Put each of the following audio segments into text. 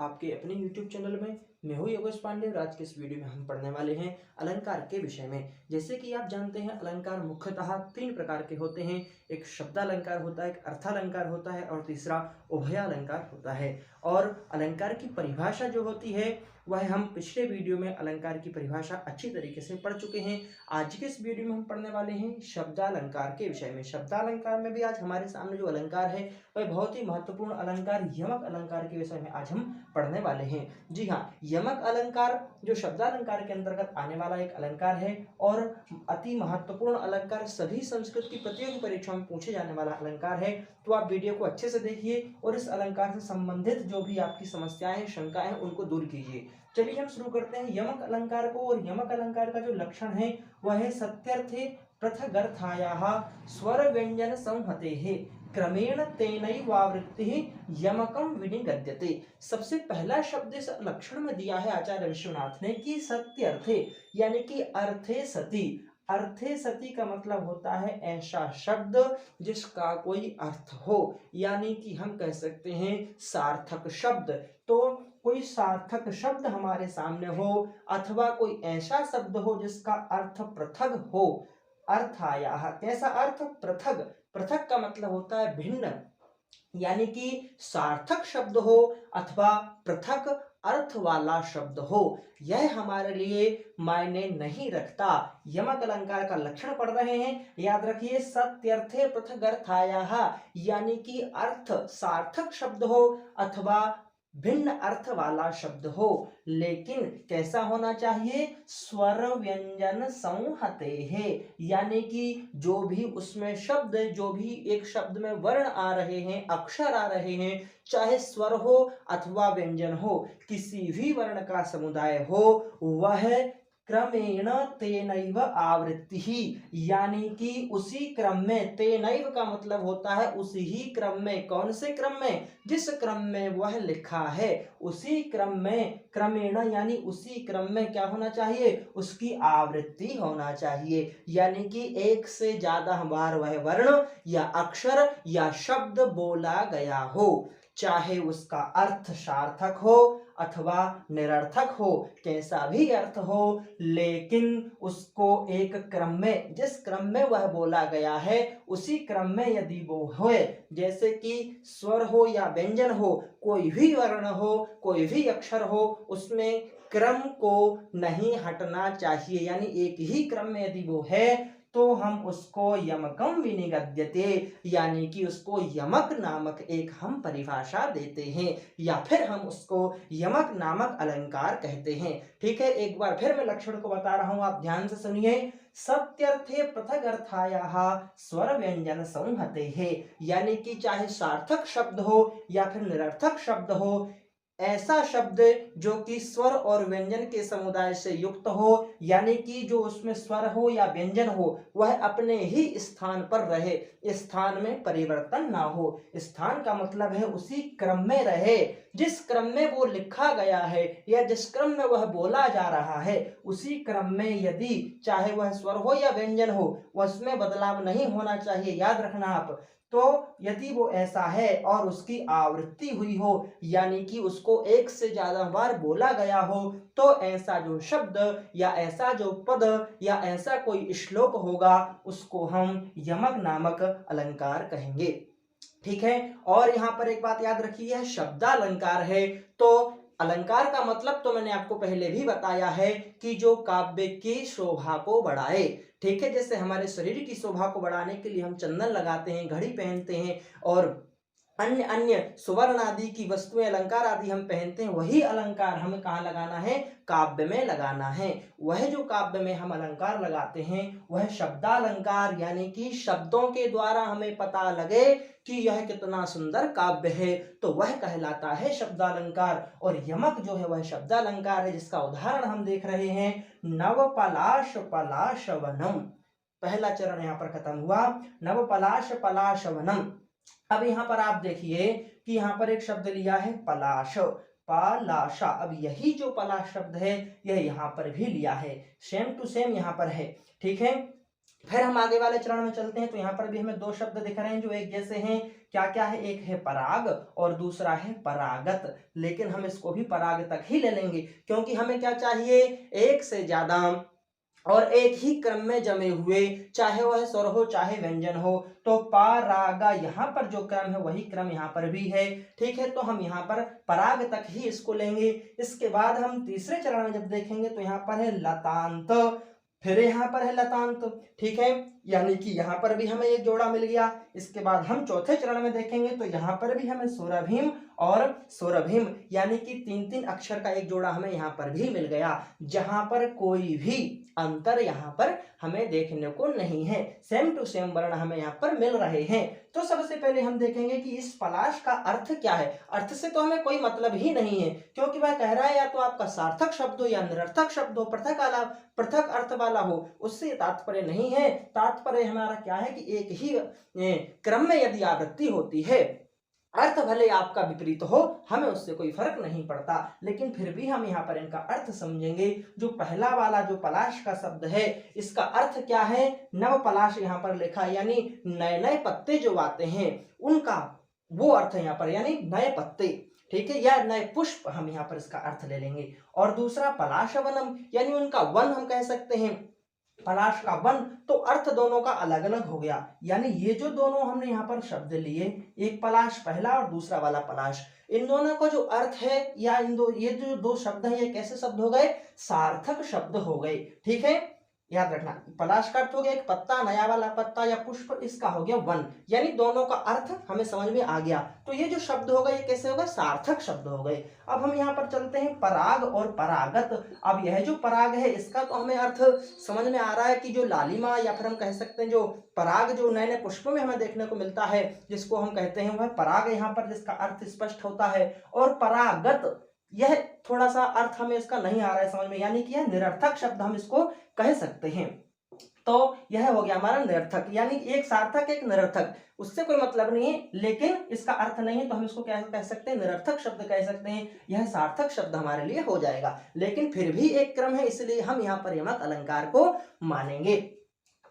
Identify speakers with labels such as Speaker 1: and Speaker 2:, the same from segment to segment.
Speaker 1: आपके अपने YouTube channel में। मैं हूँ योगेश पांडे और आज के इस वीडियो में हम पढ़ने वाले हैं अलंकार के विषय में। जैसे कि आप जानते हैं अलंकार मुख्यतः 3 प्रकार के होते हैं। एक शब्दालंकार होता है, एक अर्थालंकार होता है और तीसरा उभयालंकार होता है। और अलंकार की परिभाषा जो होती है वह हम पिछले वीडियो में अलंकार की परिभाषा अच्छी तरीके से पढ़ चुके हैं। आज के इस वीडियो में हम पढ़ने वाले हैं शब्दालंकार के विषय में। शब्दालंकार में भी आज हमारे सामने जो अलंकार है वह बहुत ही महत्वपूर्ण अलंकार यमक अलंकार के विषय में आज हम पढ़ने वाले हैं। जी हाँ, यमक अलंकार जो शब्दालंकार के अंतर्गत आने वाला एक अलंकार है और अति महत्वपूर्ण अलंकार, सभी संस्कृत की प्रतियोगी परीक्षाओं में पूछे जाने वाला अलंकार है। तो आप वीडियो को अच्छे से देखिए और इस अलंकार से संबंधित जो भी आपकी समस्याएं शंकाएं हैं उनको दूर कीजिए। चलिए हम शुरू करते हैं यमक अलंकार को। और यमक अलंकार का जो लक्षण है वह है सत्यर्थे पृथगर्थायाः स्वर व्यंजन संहतेः क्रमेण तेनैवावृत्तिः यमकं विनिगद्यते। सबसे पहला शब्द इस लक्षण में दिया है आचार्य विश्वनाथ ने कि सत्यर्थे यानी कि अर्थे सति। अर्थे सति का मतलब होता है ऐसा शब्द जिसका कोई अर्थ हो, यानी कि हम कह सकते हैं सार्थक शब्द। तो कोई सार्थक शब्द हमारे सामने हो अथवा कोई ऐसा शब्द हो जिसका अर्थ पृथक हो। अर्थायाः कैसा अर्थ? पृथक। पृथक का मतलब होता है भिन्न, यानी कि सार्थक शब्द हो अथवा पृथक अर्थ वाला शब्द हो, यह हमारे लिए मायने नहीं रखता। यमक अलंकार का लक्षण पढ़ रहे हैं, याद रखिए सत्यर्थे पृथगर्थायाः, यानी कि अर्थ सार्थक शब्द हो अथवा भिन्न अर्थ वाला शब्द हो, लेकिन कैसा होना चाहिए? स्वर व्यंजन संहतेः, यानी कि जो भी उसमें शब्द, जो भी एक शब्द में वर्ण आ रहे हैं, अक्षर आ रहे हैं, चाहे स्वर हो अथवा व्यंजन हो, किसी भी वर्ण का समुदाय हो, वह क्रमेण तेनैव आवृत्तिः, यानी कि उसी क्रम में, तेनैव का मतलब होता है उसी ही क्रम में। कौन से क्रम में? जिस क्रम में वह लिखा है उसी क्रम में, क्रमेण यानी उसी क्रम में क्या होना चाहिए? उसकी आवृत्ति होना चाहिए, यानी कि एक से ज्यादा बार वह वर्ण या अक्षर या शब्द बोला गया हो, चाहे उसका अर्थ सार्थक हो अथवा निरर्थक हो, कैसा भी अर्थ हो, लेकिन उसको एक क्रम में, जिस क्रम में वह बोला गया है उसी क्रम में यदि वो हो, जैसे कि स्वर हो या व्यंजन हो, कोई भी वर्ण हो, कोई भी अक्षर हो, उसमें क्रम को नहीं हटना चाहिए, यानी एक ही क्रम में यदि वो है तो हम उसको यमकम विनिगद्यते, यानी कि उसको यमक नामक एक हम परिभाषा देते हैं या फिर हम उसको यमक नामक अलंकार कहते हैं। ठीक है, एक बार फिर मैं लक्षण को बता रहा हूं, आप ध्यान से सुनिए। सत्यर्थे पृथगर्थायाः स्वर व्यंजन संहतेः, यानी कि चाहे सार्थक शब्द हो या फिर निरर्थक शब्द हो, ऐसा शब्द जो कि स्वर और व्यंजन के समुदाय से युक्त हो, यानी कि जो उसमें स्वर हो या व्यंजन हो वह अपने ही स्थान पर रहे, स्थान में परिवर्तन ना हो। स्थान का मतलब है उसी क्रम में रहे, जिस क्रम में वो लिखा गया है या जिस क्रम में वह बोला जा रहा है उसी क्रम में, यदि चाहे वह स्वर हो या व्यंजन हो, उसमें बदलाव नहीं होना चाहिए, याद रखना आप। तो यदि वो ऐसा है और उसकी आवृत्ति हुई हो, यानी कि उसको एक से ज्यादा बार बोला गया हो, तो ऐसा जो शब्द या ऐसा जो पद या ऐसा कोई श्लोक होगा उसको हम यमक नामक अलंकार कहेंगे। ठीक है, और यहाँ पर एक बात याद रखिए, यह शब्दालंकार है। तो अलंकार का मतलब तो मैंने आपको पहले भी बताया है कि जो काव्य की शोभा को बढ़ाए। ठीक है, जैसे हमारे शरीर की शोभा को बढ़ाने के लिए हम चंदन लगाते हैं, घड़ी पहनते हैं और अन्य अन्य सुवर्ण आदि की वस्तुएं, अलंकार आदि हम पहनते हैं, वही अलंकार हमें कहाँ लगाना है? काव्य में लगाना है। वह जो काव्य में हम अलंकार लगाते हैं वह शब्दालंकार, यानी कि शब्दों के द्वारा हमें पता लगे कि यह कितना सुंदर काव्य है, तो वह कहलाता है शब्दालंकार। और यमक जो है वह शब्दालंकार है, जिसका उदाहरण हम देख रहे हैं, नवपलाश पलाशवनम। पहला चरण यहाँ पर खत्म हुआ, नवपलाश पलाशवनम। अब यहाँ पर आप देखिए कि यहाँ पर एक शब्द लिया है पलाश, पलाशा। अब यही जो पलाश शब्द है यह यहाँ पर भी लिया है, सेम टू सेम यहाँ पर है। ठीक है, फिर हम आगे वाले चरण में चलते हैं तो यहाँ पर भी हमें दो शब्द दिख रहे हैं जो एक जैसे हैं। क्या क्या है, एक है पराग और दूसरा है परागत, लेकिन हम इसको भी पराग तक ही ले लेंगे क्योंकि हमें क्या चाहिए, एक से ज्यादा और एक ही क्रम में जमे हुए, चाहे वह स्वर हो चाहे व्यंजन हो, तो परागा यहाँ पर जो क्रम है वही क्रम यहाँ पर भी है। ठीक है, तो हम यहाँ पर पराग तक ही इसको लेंगे। इसके बाद हम तीसरे चरण में जब देखेंगे तो यहाँ पर है लतांत, फिर यहाँ पर है लतांत। ठीक है, यानी कि यहाँ पर भी हमें एक जोड़ा मिल गया। इसके बाद हम चौथे चरण में देखेंगे तो यहाँ पर भी हमें स्वरभीम और स्वरभीम यानी कि तीन तीन अक्षर का एक जोड़ा हमें यहाँ पर भी मिल गया, जहां पर कोई भी अंतर यहाँ पर हमें देखने को नहीं है, सेम टू सेम वर्ण हमें यहाँ पर मिल रहे हैं। तो सबसे पहले हम देखेंगे कि इस पलाश का अर्थ क्या है। अर्थ से तो हमें कोई मतलब ही नहीं है क्योंकि वह कह रहा है या तो आपका सार्थक शब्द हो या निरर्थक शब्द हो, पृथक अर्थ वाला हो, उससे तात्पर्य नहीं है। तात्पर्य हमारा क्या है कि एक ही क्रम में यदि आवृत्ति होती है, अर्थ भले आपका विपरीत हो, हमें उससे कोई फर्क नहीं पड़ता, लेकिन फिर भी हम यहाँ पर इनका अर्थ समझेंगे। जो पहला वाला जो पलाश का शब्द है, इसका अर्थ क्या है, नव पलाश यहाँ पर लिखा है, यानी नए नए पत्ते जो आते हैं उनका वो अर्थ यहाँ पर, यानी नए पत्ते। ठीक है, या नए पुष्प हम यहाँ पर इसका अर्थ ले लेंगे। और दूसरा पलाश वनम, यानी उनका वन हम कह सकते हैं, पलाश का वन, तो अर्थ दोनों का अलग अलग हो गया। यानी ये जो दोनों हमने यहाँ पर शब्द लिए, एक पलाश पहला और दूसरा वाला पलाश, इन दोनों का जो अर्थ है या ये जो दो शब्द हैं ये कैसे शब्द हो गए, सार्थक शब्द हो गए। ठीक है, याद रखना, पलाश का अर्थ हो गया एक पत्ता, नया वाला पत्ता या पुष्प, इसका हो गया वन, यानी दोनों का अर्थ हमें समझ में आ गया। तो ये जो शब्द हो गए ये कैसे हो गए, सार्थक शब्द हो गए। अब हम यहाँ पर चलते हैं पराग और परागत। अब यह जो पराग है इसका तो हमें अर्थ समझ में आ रहा है कि जो लालिमा या फिर हम कह सकते हैं जो पराग जो नए नए पुष्पों में हमें देखने को मिलता है, जिसको हम कहते हैं वह पराग यहाँ पर, जिसका अर्थ स्पष्ट होता है। और परागत, यह थोड़ा सा अर्थ हमें इसका नहीं आ रहा है समझ में, यानी कि यह निरर्थक शब्द हम इसको कह सकते हैं। तो यह हो गया हमारा निरर्थक, यानी एक सार्थक एक निरर्थक, उससे कोई मतलब नहीं है, लेकिन इसका अर्थ नहीं है तो हम इसको क्या कह सकते हैं, निरर्थक शब्द कह सकते हैं। यह सार्थक शब्द हमारे लिए हो जाएगा, लेकिन फिर भी एक क्रम है, इसलिए हम यहाँ पर यमक अलंकार को मानेंगे।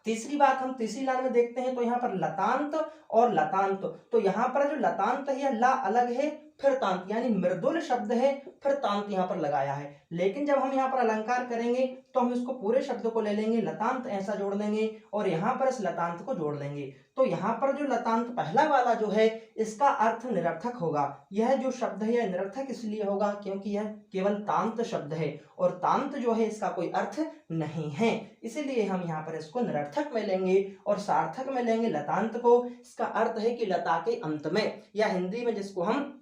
Speaker 1: तीसरी बात हम तीसरी लाइन में देखते हैं तो यहाँ पर लतांत और लतांत, तो यहाँ पर जो लतांत है ला अलग है, फिर तांत, यानी मृदुल शब्द है, फिर तांत यहाँ पर लगाया है। लेकिन जब हम यहाँ पर अलंकार करेंगे तो हम इसको पूरे शब्द को ले लेंगे, लतांत ऐसा जोड़ देंगे और यहाँ पर इस लतांत को जोड़ देंगे। तो यहाँ पर जो लतांत पहला वाला जो है इसका अर्थ निरर्थक होगा। यह जो शब्द है यह निरर्थक इसलिए होगा क्योंकि यह केवल तांत शब्द है और तांत जो है इसका कोई अर्थ नहीं है, इसीलिए हम यहाँ पर इसको निरर्थक में लेंगे और सार्थक में लेंगे लतांत को। इसका अर्थ है कि लता के अंत में, या हिंदी में जिसको हम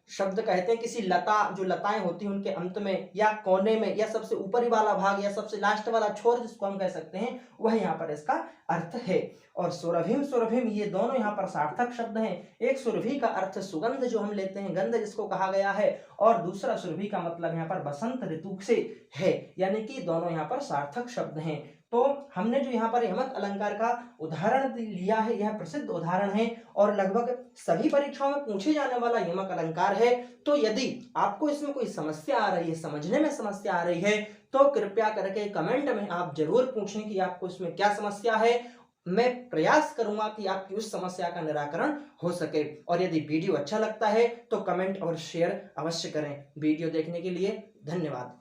Speaker 1: शब्द कहते हैं, किसी लता, जो लताएं होती हैं उनके अंत में या कोने में या सबसे ऊपरी वाला भाग या सबसे लास्ट वाला छोर जिसको हम कह सकते हैं, वह यहाँ पर इसका अर्थ है। और सुरभिम सुरभिम ये दोनों यहाँ पर सार्थक शब्द हैं। एक सुरभि का अर्थ सुगंध जो हम लेते हैं, गंध जिसको कहा गया है, और दूसरा सुरभि का मतलब यहाँ पर बसंत ऋतु से है, यानी कि दोनों यहाँ पर सार्थक शब्द हैं। तो हमने जो यहाँ पर यमक अलंकार का उदाहरण लिया है यह प्रसिद्ध उदाहरण है और लगभग सभी परीक्षाओं में पूछे जाने वाला यमक अलंकार है। तो यदि आपको इसमें कोई समस्या आ रही है, समझने में समस्या आ रही है, तो कृपया करके कमेंट में आप जरूर पूछें कि आपको इसमें क्या समस्या है। मैं प्रयास करूंगा कि आपकी उस समस्या का निराकरण हो सके। और यदि वीडियो अच्छा लगता है तो कमेंट और शेयर अवश्य करें। वीडियो देखने के लिए धन्यवाद।